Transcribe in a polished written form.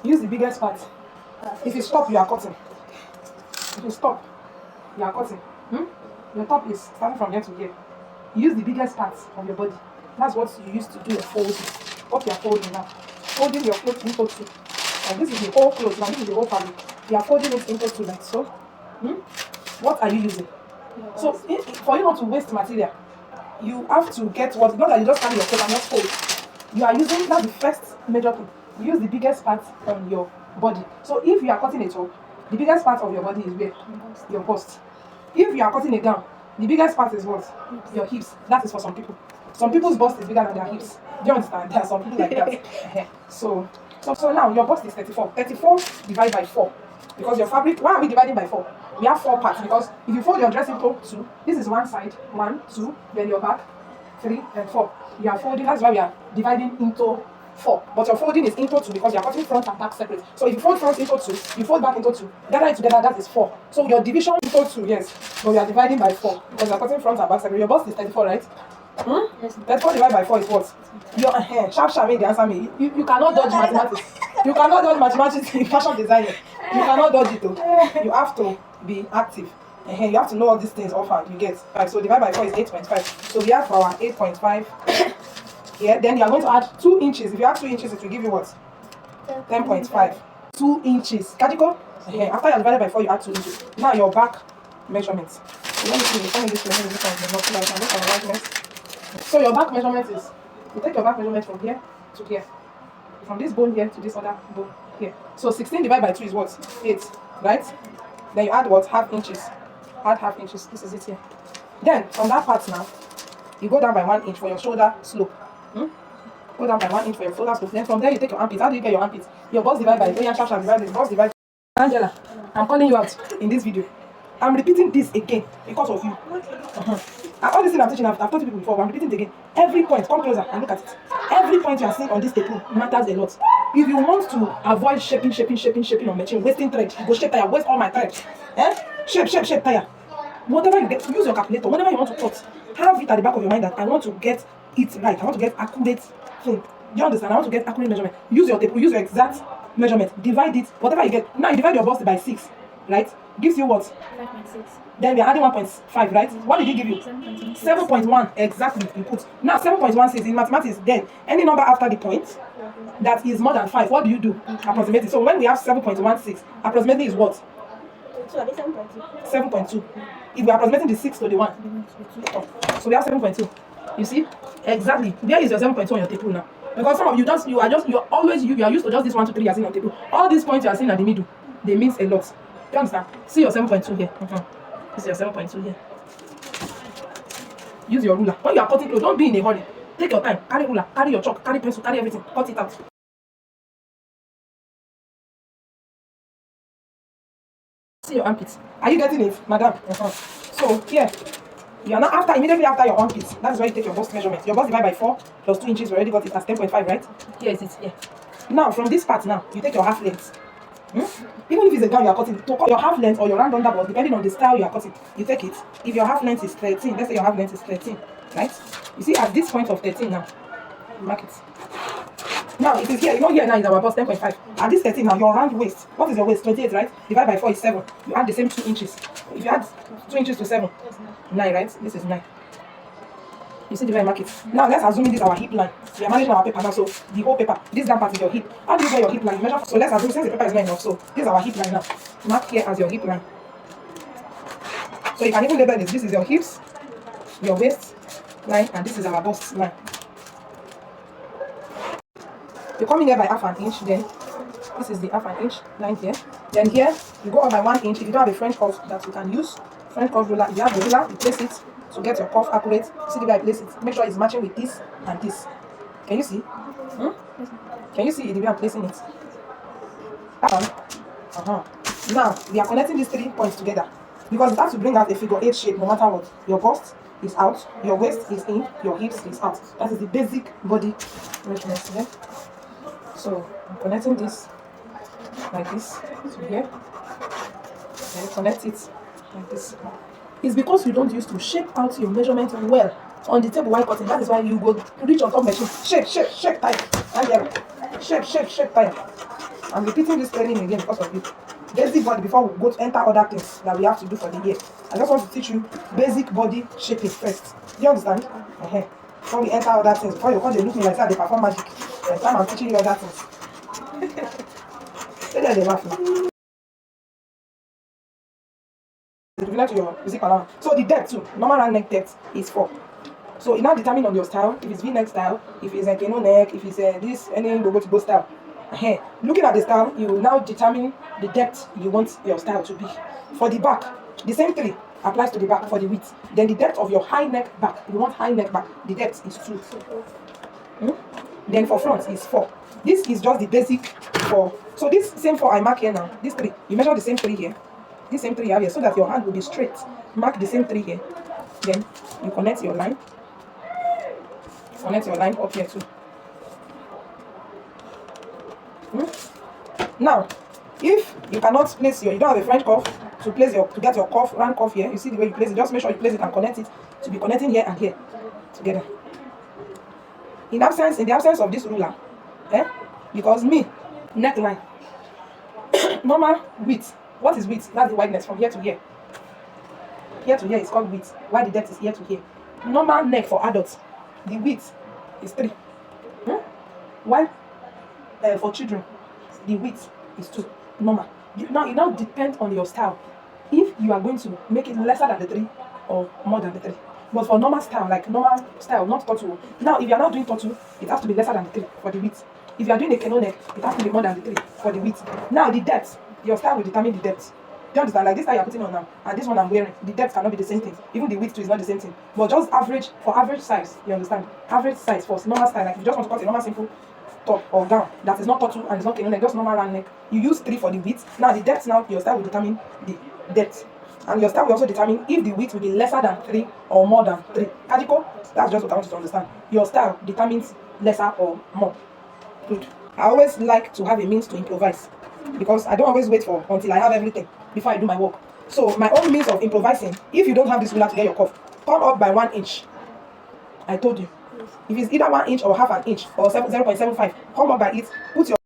Use the biggest part. If you stop, you are cutting. If you stop, you are cutting. Your top is starting from here to here. Use the biggest part of your body. That's what you used to do your folding. What you are folding now. Folding your clothes into two. And this is the whole clothes, now this is the whole fabric. You are folding it into two like so. What are you using? So for you not to waste material, you have to get what, not that you just carry your clothes and just fold. You are using, that's the first major thing. Use the biggest part on your body. So if you are cutting a top, the biggest part of your body is where? Your bust. If you are cutting a gown, the biggest part is what? Your hips. That is for some people. Some people's bust is bigger than their hips. Do you understand? There are some people like that. So now your bust is 34. 34 divided by 4. Because your fabric, why are we dividing by 4? We have 4 parts because if you fold your dress into 2, this is one side, 1, 2, then your back, 3, and 4. You are folding, that's why we are dividing into 4. But your folding is into 2 because you are cutting front and back separate. So if you fold front into 2, you fold back into 2. Gather it together, that is 4. So your division into 2, yes. But we are dividing by 4 because you are cutting front and back separate. Your bust is 34, right? Yes. 34 divided by 4 is what? Your sharp make the answer me. You cannot dodge mathematics. You cannot dodge mathematics in fashion designing. You cannot dodge it though. You have to be active. You have to know all these things offered. You get. Right, so divide by 4 is 8.5. So we have our 8.5 here. Then you are going to add 2 inches. If you add 2 inches, it will give you what? 10.5. 2 inches. Kajiko? After you are divided by 4, you add 2 inches. Now your back measurements. So let me see. Let me this one. I can look at the likeness. So your back measurement is, you take your back measurement from here to here. From this bone here to this other bone here. So 16 divided by 2 is what? 8, right? Then you add what? Half inches. Add half inches. This is it here. Then from that part now, you go down by 1 inch for your shoulder slope. Go down by 1 inch for your shoulder slope. Then from there you take your armpit. How do you get your armpit? Your bust divide by bust divide. Angela, I'm calling you out in this video. I'm repeating this again because of you. And all this thing I'm teaching, I've told people before, but I'm repeating it again. Every point, come closer and look at it. Every point you are seeing on this table matters a lot. If you want to avoid shaping on machine, wasting thread, you go shape tire, waste all my thread. Shape tire. Whatever you get, use your calculator. Whatever you want to cut, have it at the back of your mind that I want to get it right. I want to get accurate thing. Do you understand? I want to get accurate measurement. Use your table, use your exact measurement. Divide it, whatever you get. Now you divide your bust by 6, right? Gives you what? 5.6. Then we are adding 1.5, right? What did he give you? 7.1. Exactly. You put. Now 7.1 says in mathematics, then any number after the point that is more than 5, what do you do? Approximate it. So when we have 7.16, approximately is what? 7.2. If we are approximating the 6 to the 1. So we have 7.2. You see? Exactly. There is your 7.2 on your table now. Because some of you you are used to just this 1, 2, 3 you are seeing on the table. All these points you are seeing at the middle, they means a lot. Do you understand? See your 7.2 here. This is your 7.2 here. Use your ruler. When you are cutting clothes, don't be in a hurry. Take your time. Carry ruler, carry your chalk, carry pencil, carry everything. Cut it out. See your armpits. Are you getting it, madam? So here, you are now immediately after your armpits. That is why you take your bust measurement. Your bust divided by 4 plus 2 inches. We already got it as 10.5, right? Here is it. Here. Now from this part now, you take your half length. Even if it's a gown you are cutting, to cut your half length or your round underbust, depending on the style you are cutting, you take it. If your half length is 13, let's say your half length is 13, right? You see at this point of 13 now, mark it. Now it is here, here now is our bust 10.5. At this 13 now, your round waist, what is your waist? 28, right? Divide by 4 is 7. You add the same 2 inches. If you add 2 inches to 7, 9, right? This is 9. You see the way I mark it. Now let's assume this is our hip line. We are managing our paper now, so the whole paper, this down part is your hip. How do you get your hip line? You measure. So let's assume since the paper is not enough, so this is our hip line now. Mark here as your hip line. So you can even label this. This is your hips, your waist line, and this is our bust line. You come in here by half an inch, then this is the half an inch line here. Then here you go up by 1 inch. If you don't have a French curve that you can use, French curve ruler. If you have the ruler, you place it to get your curve accurate. See the way I place it. Make sure it's matching with this and this. Can you see? Can you see the way I'm placing it? Now we are connecting these 3 points together because it has to bring out a figure 8 shape no matter what. Your bust is out, your waist is in, your hips is out. That is the basic body measurement here. So I'm connecting this like this to here. Then connect it like this. It's because you don't use to shape out your measurement well on the table while cutting. That is why you go reach on top machine. Shape, tire. And shape, tire. I'm repeating this training again because of you. Basic body before we go to enter other things that we have to do for the year. I just want to teach you basic body shaping first. Do you understand? Before we enter other things, before you come, they look me like that they perform magic. By the time I'm teaching you other things. Say that they laugh now. Relate to your physical allowance. So the depth too, normal round neck depth is 4. So it now determine on your style, if it's V-neck style, if it's a Keno neck, if it's this any logo to go style. Looking at the style, you will now determine the depth you want your style to be. For the back, the same 3 applies to the back for the width. Then the depth of your high neck back, you want high neck back, the depth is 2. Then for front is 4. This is just the basic for. So this same 4 I mark here now, this 3, you measure the same 3 here. This same 3 here, so that your hand will be straight. Mark the same 3 here. Then you connect your line. Connect your line up here too. Now, if you cannot place you don't have a French cuff to place to get your cuff, round cuff here, you see the way you place it, just make sure you place it and connect it to be connecting here and here together. In the absence of this ruler, because neckline, normal width. What is width? That's the wideness from here to here. Here to here is called width. Why the depth is here to here. Normal neck for adults, the width is 3. While for children, the width is 2. Normal. Now it now depends on your style. If you are going to make it lesser than the 3 or more than the 3. But for normal style, like normal style, not turtle. Now if you are not doing turtle, it has to be lesser than the 3 for the width. If you are doing a Keno neck, it has to be more than the 3 for the width. Now the depth, your style will determine the depth. Do you understand? Like this style you are putting on now, and this one I'm wearing, the depth cannot be the same thing. Even the width too is not the same thing. But just average, for average size, you understand? Average size for normal style, like if you just want to cut a normal simple top or gown that is not turtle and it's not Keno neck, just normal round neck, you use 3 for the width. Now the depth, now your style will determine the depth. And your style will also determine if the width will be lesser than 3 or more than 3. Kajiko, that's just what I want you to understand. Your style determines lesser or more. Good. I always like to have a means to improvise because I don't always wait for until I have everything before I do my work. So my own means of improvising, if you don't have this ruler to get your cuff, come up by 1 inch. I told you. If it's either 1 inch or half an inch or 0.75, come up by it, put your